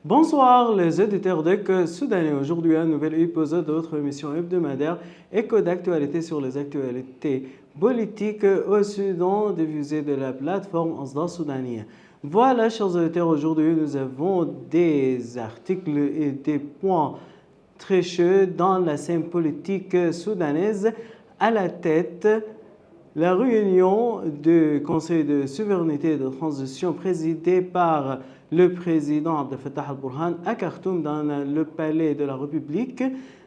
Bonsoir les auditeurs d'Éco Soudanais. Aujourd'hui, un nouvel épisode de votre émission hebdomadaire Éco d'actualité sur les actualités politiques au Soudan, diffusée de la plateforme Asda Soudania. Voilà, chers auditeurs, aujourd'hui nous avons des articles et des points très chauds dans la scène politique soudanaise. À la tête, la réunion du Conseil de souveraineté et de transition présidée par le président Abdel Fattah al-Burhan à Khartoum dans le palais de la République.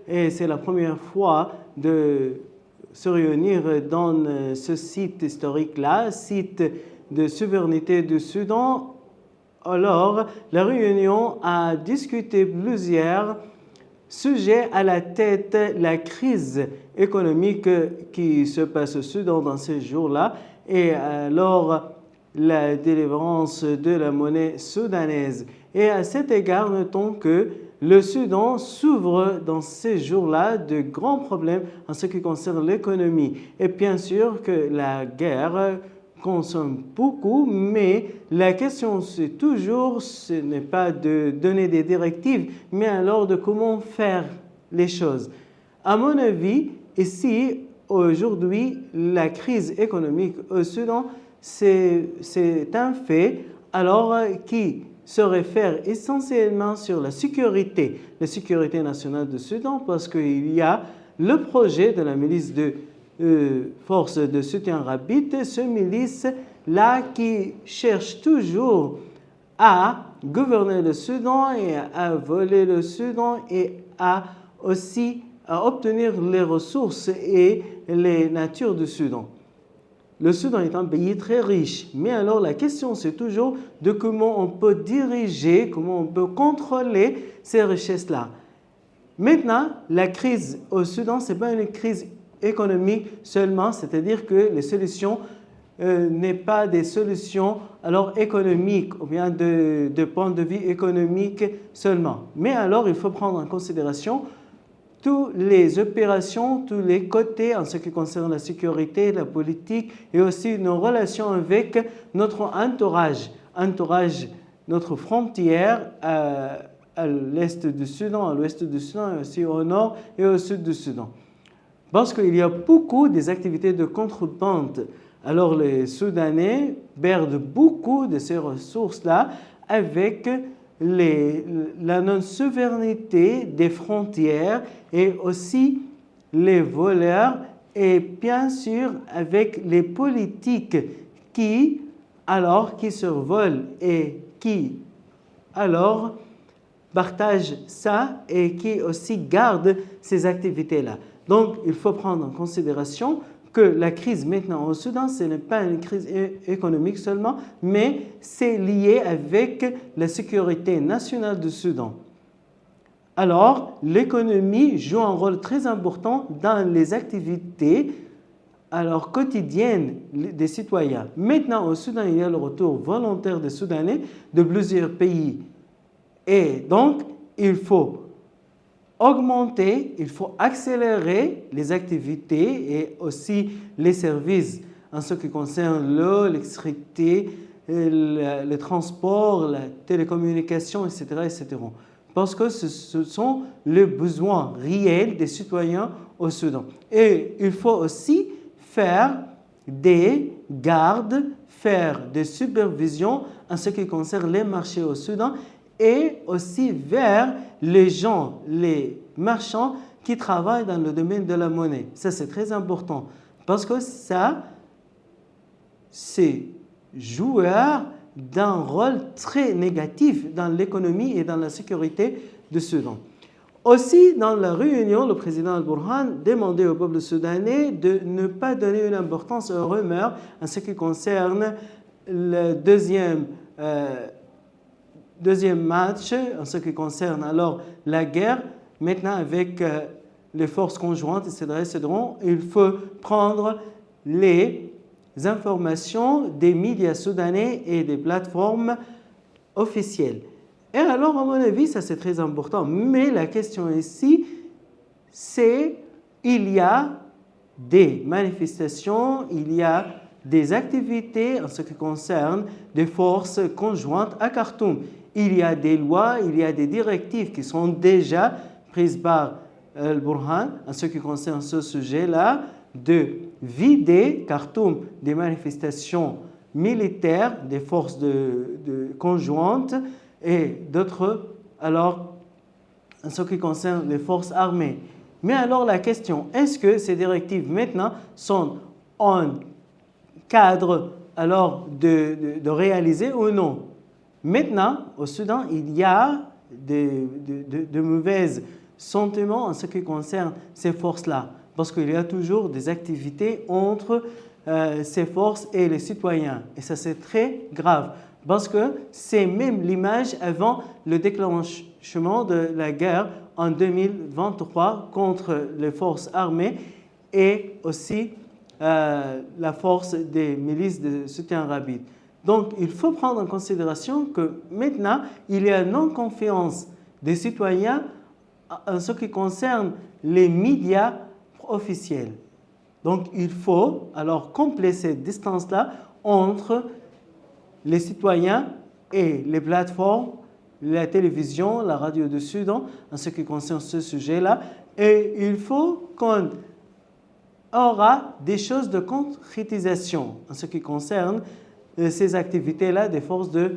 Et c'est la première fois de se réunir dans ce site historique-là, site de souveraineté du Soudan. Alors, la réunion a discuté plusieurs sujets à la tête, la crise économique qui se passe au Soudan dans ces jours-là et alors la délivrance de la monnaie soudanaise. Et à cet égard, notons que le Soudan s'ouvre dans ces jours-là de grands problèmes en ce qui concerne l'économie. Et bien sûr que la guerre consomme beaucoup, mais la question c'est toujours, ce n'est pas de donner des directives, mais alors de comment faire les choses. À mon avis, ici, aujourd'hui, la crise économique au Soudan, c'est un fait, alors qui se réfère essentiellement sur la sécurité nationale du Soudan, parce qu'il y a le projet de la milice de force de soutien rapide, ce milice-là qui cherche toujours à gouverner le Soudan et à voler le Soudan et à aussi à obtenir les ressources et les natures du Soudan. Le Soudan est un pays très riche, mais alors la question c'est toujours de comment on peut diriger, comment on peut contrôler ces richesses-là. Maintenant, la crise au Soudan, ce n'est pas une crise économique seulement, c'est-à-dire que les solutions n'est pas des solutions alors économiques ou bien de point de vue économique seulement. Mais alors, il faut prendre en considération toutes les opérations, tous les côtés en ce qui concerne la sécurité, la politique et aussi nos relations avec notre entourage, notre frontière à l'est du Soudan, à l'ouest du Soudan et aussi au nord et au sud du Soudan. Parce qu'il y a beaucoup des activités de contrebande. Alors les Soudanais perdent beaucoup de ces ressources-là avec la non-souveraineté des frontières et aussi les voleurs et bien sûr avec les politiques qui survolent et qui alors partagent ça et qui aussi gardent ces activités-là. Donc, il faut prendre en considération que la crise maintenant au Soudan, ce n'est pas une crise économique seulement, mais c'est lié avec la sécurité nationale du Soudan. Alors, l'économie joue un rôle très important dans les activités quotidiennes des citoyens. Maintenant, au Soudan, il y a le retour volontaire des Soudanais de plusieurs pays. Et donc, il faut augmenter, il faut accélérer les activités et aussi les services en ce qui concerne l'eau, l'électricité, le transport, la télécommunication, etc., etc. Parce que ce sont les besoins réels des citoyens au Soudan. Et il faut aussi faire des gardes, faire des supervisions en ce qui concerne les marchés au Soudan et aussi vers les gens, les marchands qui travaillent dans le domaine de la monnaie. Ça, c'est très important parce que ça, c'est joueur d'un rôle très négatif dans l'économie et dans la sécurité du Soudan. Aussi, dans la réunion, le président al-Burhan demandait au peuple soudanais de ne pas donner une importance aux rumeurs en ce qui concerne le deuxième match, en ce qui concerne alors la guerre, maintenant avec les forces conjointes, etc., il faut prendre les informations des médias soudanais et des plateformes officielles. Et alors, à mon avis, ça c'est très important. Mais la question ici, c'est il y a des manifestations, il y a des activités en ce qui concerne des forces conjointes à Khartoum. il y a des lois, il y a des directives qui sont déjà prises par Al-Burhan en ce qui concerne ce sujet-là, de vider Khartoum des manifestations militaires, des forces conjointes et d'autres, alors en ce qui concerne les forces armées. Mais alors la question, est-ce que ces directives maintenant sont en cadre alors de réaliser ou non? Maintenant, au Soudan, il y a de mauvais sentiments en ce qui concerne ces forces-là, parce qu'il y a toujours des activités entre ces forces et les citoyens. Et ça, c'est très grave, parce que c'est même l'image avant le déclenchement de la guerre en 2023 contre les forces armées et aussi la force des milices de soutien rapide. Donc, il faut prendre en considération que maintenant, il y a non-confiance des citoyens en ce qui concerne les médias officiels. Donc, il faut alors combler cette distance-là entre les citoyens et les plateformes, la télévision, la radio du Soudan, en ce qui concerne ce sujet-là. Et il faut qu'on aura des choses de concrétisation en ce qui concerne ces activités-là des forces des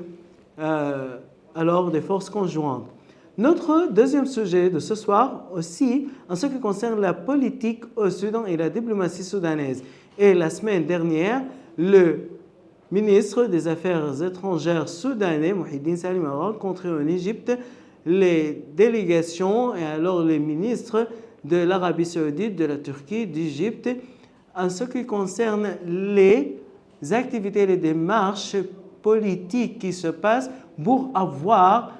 forces conjointes. Notre deuxième sujet de ce soir aussi, en ce qui concerne la politique au Soudan et la diplomatie soudanaise. Et la semaine dernière, le ministre des Affaires étrangères soudanais, Mouhidine Salim, a rencontré en Égypte les délégations et alors les ministres de l'Arabie saoudite, de la Turquie, d'Égypte, en ce qui concerne les activités et les démarches politiques qui se passent pour avoir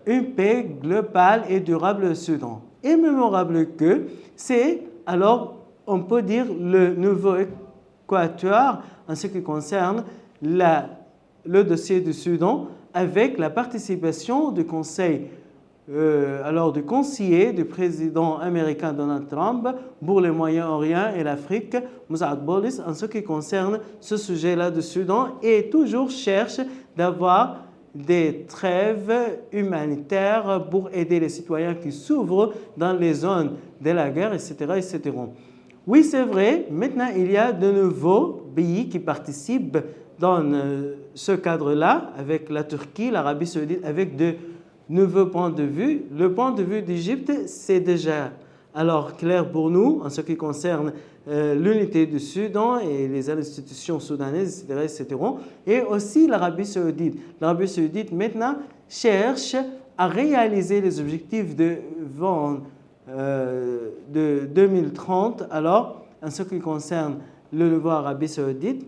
une paix globale et durable au Soudan. Et mémorable que c'est, alors, on peut dire, le nouveau équateur en ce qui concerne le dossier du Soudan avec la participation du Conseil, du conseiller du président américain Donald Trump pour le Moyen-Orient et l'Afrique, Moussaad Bolis, en ce qui concerne ce sujet-là du Soudan et toujours cherche d'avoir des trêves humanitaires pour aider les citoyens qui souffrent dans les zones de la guerre, etc. etc. Oui, c'est vrai, maintenant il y a de nouveaux pays qui participent dans ce cadre-là, avec la Turquie, l'Arabie saoudite, avec de nouveaux points de vue. Le point de vue d'Égypte, c'est déjà alors clair pour nous en ce qui concerne l'unité du Soudan et les institutions soudanaises, etc. etc. Et aussi l'Arabie saoudite. L'Arabie saoudite maintenant cherche à réaliser les objectifs de 2030, alors en ce qui concerne le nouveau Arabie saoudite.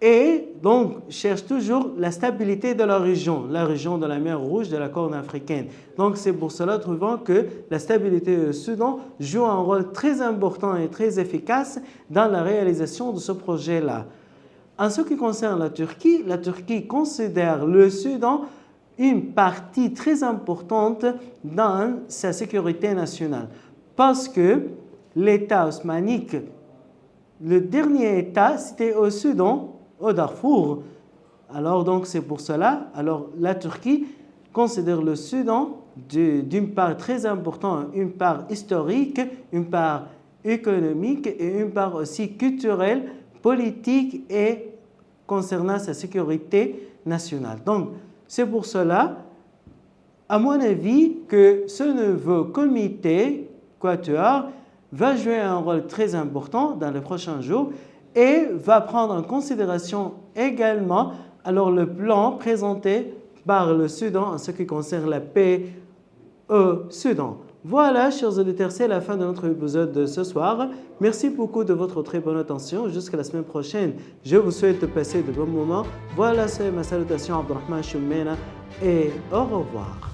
Et donc, cherche toujours la stabilité de la région de la mer Rouge, de la Corne africaine. Donc, c'est pour cela, trouvant que la stabilité du Soudan joue un rôle très important et très efficace dans la réalisation de ce projet-là. En ce qui concerne la Turquie considère le Soudan une partie très importante dans sa sécurité nationale. Parce que l'État osmanique, le dernier État, c'était au Soudan, au Darfour. Alors donc c'est pour cela, alors la Turquie considère le Soudan d'une part très importante, une part historique, une part économique et une part aussi culturelle, politique et concernant sa sécurité nationale. Donc c'est pour cela, à mon avis, que ce nouveau comité quatuor va jouer un rôle très important dans les prochains jours et va prendre en considération également alors le plan présenté par le Soudan en ce qui concerne la paix au Soudan. Voilà, chers auditeurs, c'est la fin de notre épisode de ce soir. Merci beaucoup de votre très bonne attention. Jusqu'à la semaine prochaine, je vous souhaite de passer de bons moments. Voilà, c'est ma salutation, Abdurrahman Choumena, et au revoir.